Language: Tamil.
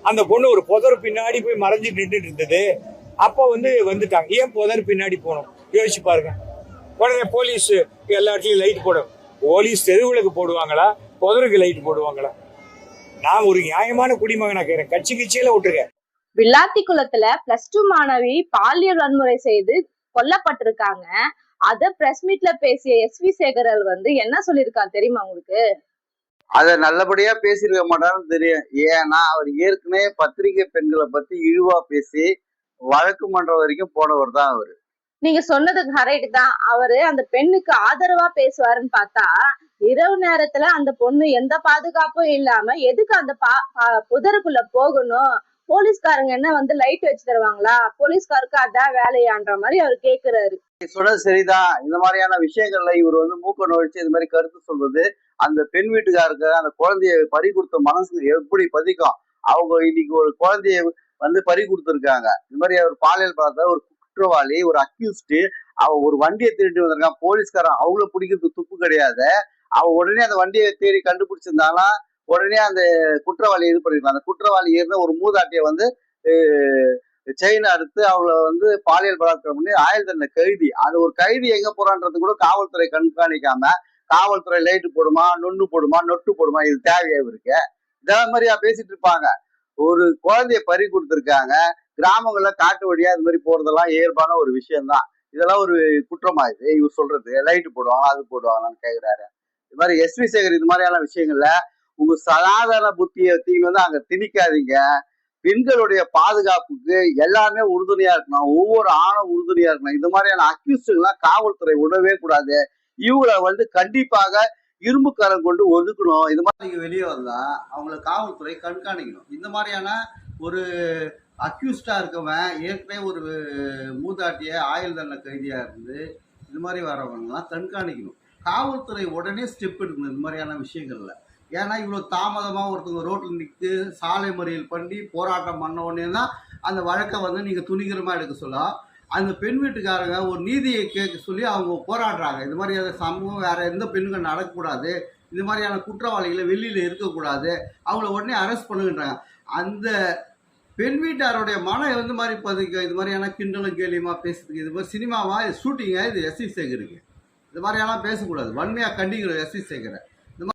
அந்த பொண்ணு ஒரு புதர் பின்னாடி போய் மறைஞ்சு நின்றுட்டு இருந்தது. அப்போ வந்துட்டாங்க. ஏன் புதர் பின்னாடி போகணும் யோசிச்சு பாருங்க. உடனே போலீஸ் எல்லா இடத்துலயும் லைட் போடும். போலீஸ் தெருவுகளுக்கு போடுவாங்களா, புதருக்கு லைட் போடுவாங்களா? நான் ஒரு நியாயமான குடிமகனா கேட்கிறேன். கட்சி கிச்சியில விட்டுருக்கேன். விளாத்திக்குளத்துல +2 மாணவி பாலியல் வன்முறை செய்து கொல்லப்பட்டிருக்காங்க. அத பிரஸ் மீட்ல பேசிய SV சேகரல் என்ன சொல்லியிருக்காரு தெரியுமா உங்களுக்கு? அத நல்லபடியா பேசியிருக்க மாட்டாருன்னு தெரியும். ஏன்னா அவர் ஏற்கனவே பத்திரிகை பெண்களை பத்தி இழிவா பேசி வழக்கு மன்றம் வரைக்கும் போனவர் தான் அவரு. நீங்க சொன்னது கரெக்ட் தான். அவரு அந்த பெண்ணுக்கு ஆதரவா பேசுவாருன்னு பார்த்தா, இரவு நேரத்துல அந்த பொண்ணு எந்த பாதுகாப்பும் இல்லாம எதுக்கு அந்த புதருக்குள்ள போகணும்? போலீஸ்காரங்க என்ன லைட் வச்சு தருவாங்களா? போலீஸ்காருக்கு அதான் வேலையான்ற மாதிரி அவர் கேக்குறாரு. சொன்னது சரிதான். இந்த மாதிரியான விஷயங்கள்ல இவர் மூக்க நுழைச்சு இது மாதிரி கருத்து சொல்றது அந்த பெண் வீட்டுக்காருக்கு அந்த குழந்தைய பறி கொடுத்த மனசு எப்படி பதிக்கும்? அவங்க இன்னைக்கு ஒரு குழந்தைய பறி கொடுத்துருக்காங்க. இந்த மாதிரி அவர் பாலியல் பார்த்த ஒரு குற்றவாளி, ஒரு அக்யூஸ்ட், அவன் ஒரு வண்டியை திருட்டு வந்திருக்கான். போலீஸ்காரன் அவங்கள பிடிக்கிறதுக்கு துப்பு கிடையாது. அவன் உடனே அந்த வண்டியை தேடி கண்டுபிடிச்சிருந்தாலும் உடனே அந்த குற்றவாளி இது பண்ணிருக்கலாம். அந்த குற்றவாளி ஏறின ஒரு மூதாட்டியை செயின் அறுத்து அவளை பாலியல் பலாத்காரம் பண்ணி ஆயுள் தண்டனை கைதி. அது ஒரு கைதி எங்க போறான்றது கூட காவல்துறை கண்காணிக்காம காவல்துறை லைட்டு போடுமா, நொண்ணு போடுமா, நொட்டு போடுமா, இது தேவையா இருக்கு? இதெல்லாம் மாதிரியா பேசிட்டு இருப்பாங்க. ஒரு குழந்தைய பறி கொடுத்துருக்காங்க. கிராமங்கள்ல காட்டு வழியா இது மாதிரி போறதெல்லாம் இயல்பான ஒரு விஷயம்தான். இதெல்லாம் ஒரு குற்றமா இது? இவர் சொல்றது லைட்டு போடுவாங்க, அது போடுவாங்களான்னு கேக்குறாரு. இது மாதிரி SV சேகர் இது மாதிரியான விஷயங்கள்ல உங்க சாதாரண புத்தியை அங்க திணிக்காதீங்க. பெண்களுடைய பாதுகாப்புக்கு எல்லாமே உறுதுணையா இருக்கணும். ஒவ்வொரு ஆணும் உறுதுணையா இருக்கணும். இந்த மாதிரியான அக்யூஸ்டுகள்லாம் காவல்துறை விடவே கூடாது. இவங்களை கண்டிப்பாக இரும்பு கரம் கொண்டு ஒதுக்கணும். இது மாதிரி நீங்க வெளியே வந்தா அவங்கள காவல்துறை கண்காணிக்கணும். இந்த மாதிரியான ஒரு அக்யூஸ்டா இருக்கவன் ஏற்கனவே ஒரு மூதாட்டிய ஆயுள் தண்டனை கைதியா இருந்து இது மாதிரி வரவங்கலாம் கண்காணிக்கணும். காவல்துறை உடனே ஸ்டெப் எடுக்கணும் இந்த மாதிரியான விஷயங்கள்ல. ஏன்னா இவ்வளோ தாமதமாக ஒருத்தவங்க ரோட்டில் நிற்று சாலை மறியல் பண்ணி போராட்டம் பண்ண உடனே தான் அந்த வழக்கை நீங்கள் துணிகரமாக எடுக்க சொல்லலாம். அந்த பெண் வீட்டுக்காரங்க ஒரு நீதியை கேட்க சொல்லி அவங்க போராடுறாங்க. இது மாதிரியான சம்பவம் வேறு எந்த பெண்ணுக்கும் நடக்கக்கூடாது, இந்த மாதிரியான குற்றவாளிகளை வெளியில் இருக்கக்கூடாது, அவங்கள உடனே அரெஸ்ட் பண்ணுன்றாங்க. அந்த பெண் வீட்டாருடைய மனம் மாதிரி பதிக்க இது மாதிரியான கிண்டலும் கேலியமாக பேசுறதுக்கு இது மாதிரி சினிமாவா ஷூட்டிங்காக இது SV சேகருக்கு இது மாதிரியெல்லாம் பேசக்கூடாது. வன்மையாக கண்டிக்கிறோம் SV சேகரை.